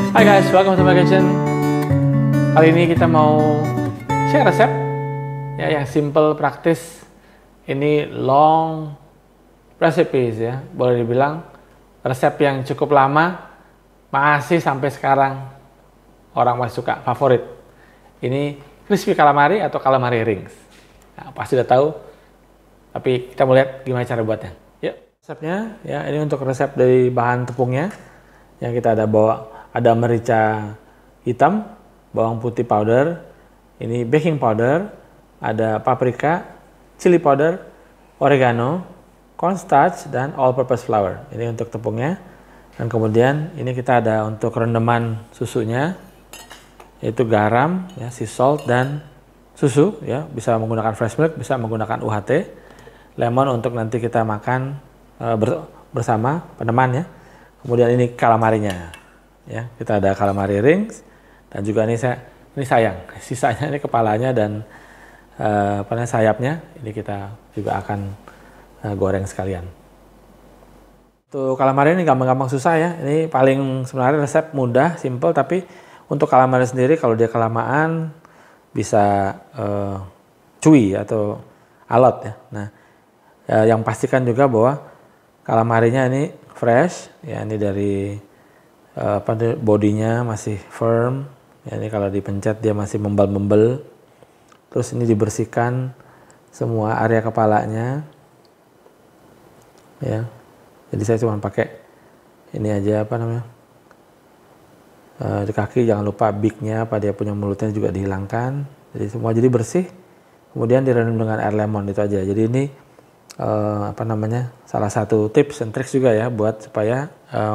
Hai guys, welcome to my kitchen. Kali ini kita mau share resep ya yang simple, praktis. Ini long recipes ya, boleh dibilang resep yang cukup lama, masih sampai sekarang orang masih suka, favorit. Ini crispy calamari atau calamari rings. Nah, pasti udah tahu, tapi kita mau lihat gimana cara buatnya. Yuk, resepnya ya, ini untuk resep dari bahan tepungnya yang kita ada merica hitam, bawang putih powder, ini baking powder, ada paprika, chili powder, oregano, cornstarch, dan all-purpose flour. Ini untuk tepungnya. Dan kemudian ini kita ada untuk rendaman susunya, yaitu garam, ya, sea salt, dan susu. Ya, bisa menggunakan fresh milk, bisa menggunakan UHT. Lemon untuk nanti kita makan bersama peneman ya. Kemudian ini calamarinya. Ya, kita ada calamari rings, dan juga ini sayang, sisanya ini kepalanya dan sayapnya. Ini kita juga akan goreng sekalian. Untuk calamari ini gampang-gampang susah ya. Ini paling sebenarnya resep mudah, simple, tapi untuk calamari sendiri kalau dia kelamaan bisa cuy atau alot ya. Nah, yang pastikan juga bahwa calamarinya ini fresh ya, ini dari bodinya masih firm ya, ini kalau dipencet dia masih membel-membel. Terus ini dibersihkan semua area kepalanya ya, jadi saya cuma pakai ini aja, di kaki jangan lupa beaknya, dia punya mulutnya juga dihilangkan, jadi semua jadi bersih. Kemudian direndam dengan air lemon, itu aja. Jadi ini salah satu tips and tricks juga ya buat supaya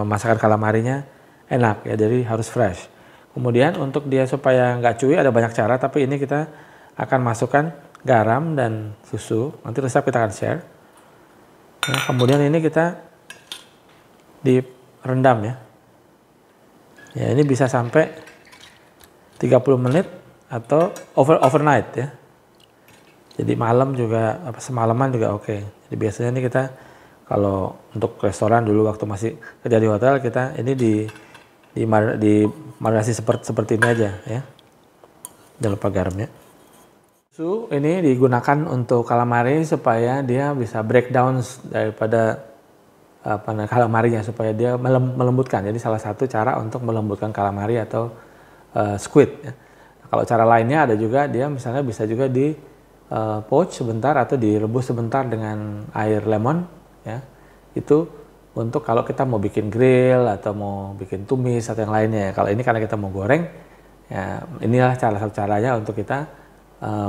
masakan calamarinya enak ya, jadi harus fresh. Kemudian untuk dia supaya nggak cuy ada banyak cara, tapi ini kita akan masukkan garam dan susu, nanti resep kita akan share. Nah, kemudian ini kita direndam ya. Ya, ini bisa sampai 30 menit atau overnight ya. Jadi malam juga, semalaman juga oke. Jadi biasanya ini kita kalau untuk restoran dulu waktu masih kerja di hotel, kita ini dimarinasi seperti ini aja ya. Jangan lupa garamnya. Susu ini digunakan untuk calamari supaya dia bisa breakdown daripada calamarinya, supaya dia melembutkan. Jadi salah satu cara untuk melembutkan calamari atau squid ya. Kalau cara lainnya ada juga, dia misalnya bisa juga di poach sebentar atau direbus sebentar dengan air lemon ya. Itu untuk kalau kita mau bikin grill atau mau bikin tumis atau yang lainnya. Kalau ini karena kita mau goreng ya, inilah salah satu caranya untuk kita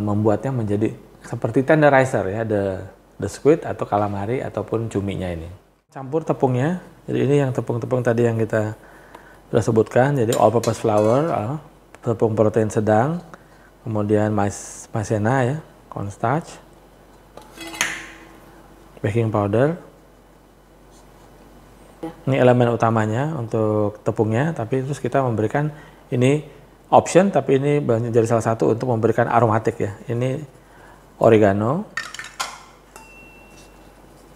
membuatnya menjadi seperti tenderizer ya, the squid atau calamari ataupun cuminya ini. Campur tepungnya. Jadi ini yang tepung-tepung tadi yang kita sudah sebutkan. Jadi all-purpose flour, tepung protein sedang, kemudian maizena ya, cornstarch, baking powder. Ini elemen utamanya untuk tepungnya, tapi terus kita memberikan ini option, tapi ini jadi salah satu untuk memberikan aromatik ya. Ini oregano,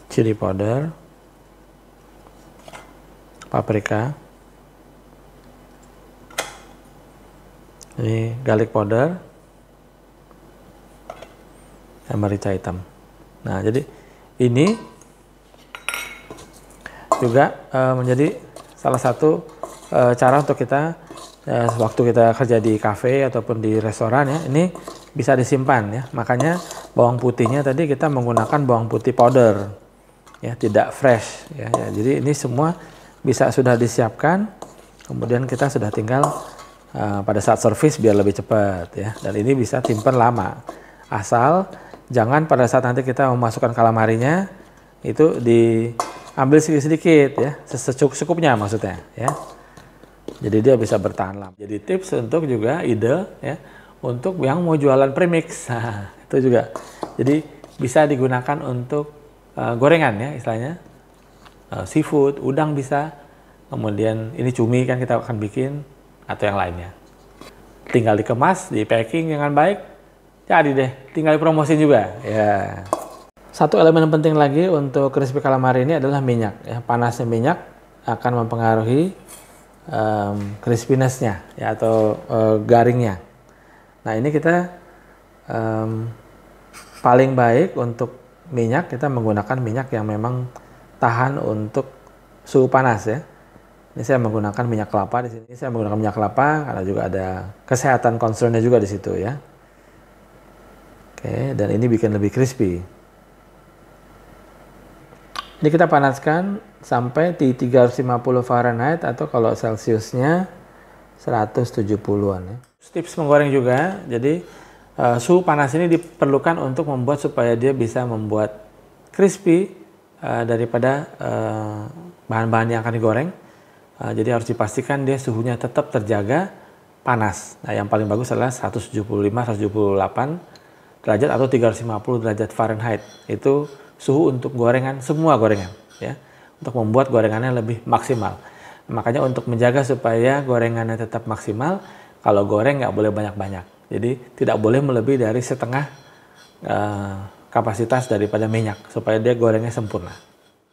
chili powder, paprika, ini garlic powder, dan merica hitam. Nah, jadi ini juga menjadi salah satu cara untuk kita waktu kita kerja di kafe ataupun di restoran ya, ini bisa disimpan ya. Makanya bawang putihnya tadi kita menggunakan bawang putih powder ya, tidak fresh ya. Jadi ini semua bisa sudah disiapkan, kemudian kita sudah tinggal pada saat servis biar lebih cepat ya. Dan ini bisa simpan lama, asal jangan pada saat nanti kita memasukkan calamarinya itu diambil sedikit-sedikit ya, secukupnya maksudnya ya. Jadi dia bisa bertahan lama. Jadi tips untuk juga ide ya untuk yang mau jualan premix, nah, itu juga. Jadi bisa digunakan untuk gorengan ya istilahnya, seafood, udang bisa. Kemudian ini cumi kan kita akan bikin atau yang lainnya. Tinggal dikemas, di packing dengan baik, jadi deh. Tinggal dipromosin juga ya. Satu elemen penting lagi untuk crispy calamari ini adalah minyak ya. Panasnya minyak akan mempengaruhi crispiness-nya ya, atau garingnya. Nah ini kita paling baik untuk minyak, kita menggunakan minyak yang memang tahan untuk suhu panas ya. Ini saya menggunakan minyak kelapa di sini. Saya menggunakan minyak kelapa karena juga ada kesehatan concern-nya juga di situ ya. Oke, dan ini bikin lebih crispy. Ini kita panaskan sampai di 350 Fahrenheit atau kalau Celsiusnya 170-an ya. Tips menggoreng juga, jadi suhu panas ini diperlukan untuk membuat supaya dia bisa membuat crispy daripada bahan-bahan yang akan digoreng. Jadi harus dipastikan dia suhunya tetap terjaga panas. Nah, yang paling bagus adalah 175-178 derajat atau 350 derajat Fahrenheit. Itu suhu untuk gorengan, semua gorengan ya, untuk membuat gorengannya lebih maksimal. Makanya untuk menjaga supaya gorengannya tetap maksimal, kalau goreng nggak boleh banyak-banyak. Jadi tidak boleh melebihi dari setengah kapasitas daripada minyak supaya dia gorengnya sempurna.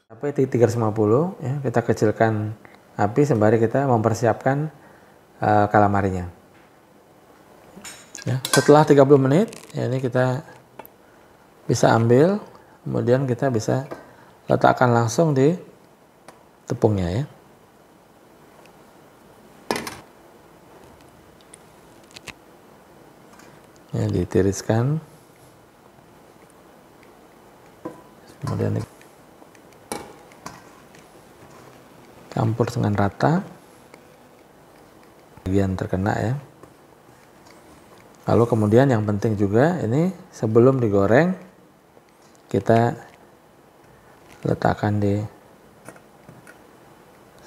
Sampai 350 ya, kita kecilkan api sembari kita mempersiapkan calamarinya. Ya, setelah 30 menit, ya ini kita bisa ambil, kemudian kita bisa letakkan langsung di tepungnya ya. Ya, ditiriskan. Kemudian campur dengan rata. Bagian terkena ya. Lalu kemudian yang penting juga ini sebelum digoreng kita letakkan di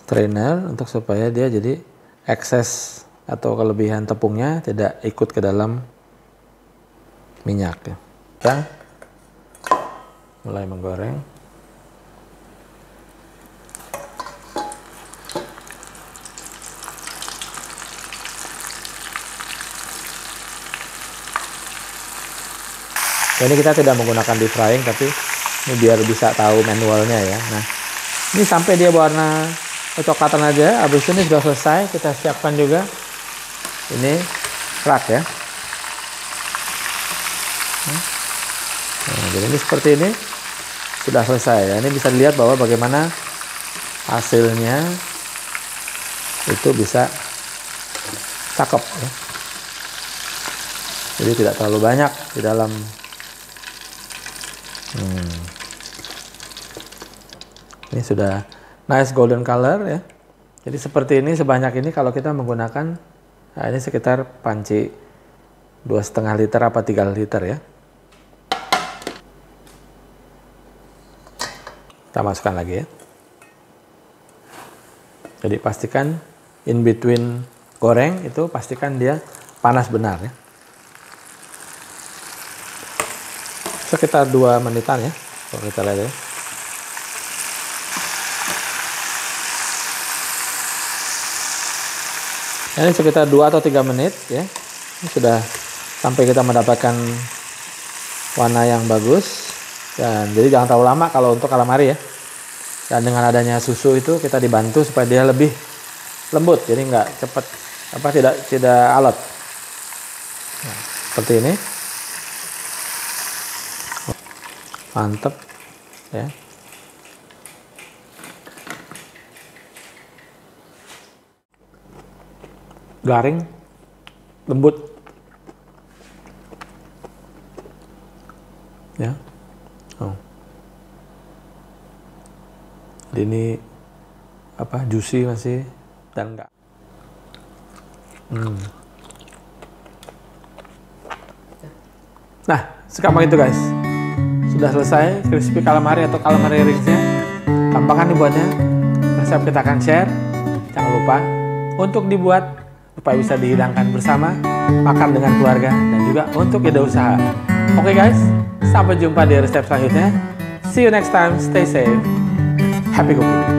strainer untuk supaya dia jadi ekses atau kelebihan tepungnya tidak ikut ke dalam minyak ya. Kita mulai menggoreng. Ini kita tidak menggunakan deep frying, tapi ini biar bisa tahu manualnya ya. Nah, ini sampai dia warna kecoklatan aja. Habis ini sudah selesai. Kita siapkan juga ini rak ya. Nah, jadi ini seperti ini sudah selesai ya. Ini bisa dilihat bahwa bagaimana hasilnya itu bisa cakep ya. Jadi tidak terlalu banyak di dalam. Ini sudah nice golden color ya. Jadi seperti ini, sebanyak ini kalau kita menggunakan, nah ini sekitar panci 2,5 liter apa 3 liter ya. Kita masukkan lagi ya. Jadi pastikan in between goreng itu pastikan dia panas benar ya. Sekitar 2 menitan ya, kalau kita lihat ya. Ini sekitar 2 atau 3 menit ya. Ini sudah sampai kita mendapatkan warna yang bagus. Dan jadi jangan terlalu lama kalau untuk calamari ya. Dan dengan adanya susu itu kita dibantu supaya dia lebih lembut, jadi nggak cepat tidak alot. Nah, seperti ini. Mantep ya. Garing, lembut ya. Jadi ini apa, juicy masih dan enggak. Nah, segampang itu guys. Sudah selesai crispy calamari atau calamari ringsnya. Gampang kan dibuatnya. Resep kita akan share. Jangan lupa untuk dibuat supaya bisa dihidangkan bersama, makan dengan keluarga, dan juga untuk ide usaha. Oke guys, sampai jumpa di resep selanjutnya. See you next time. Stay safe. Happy cooking.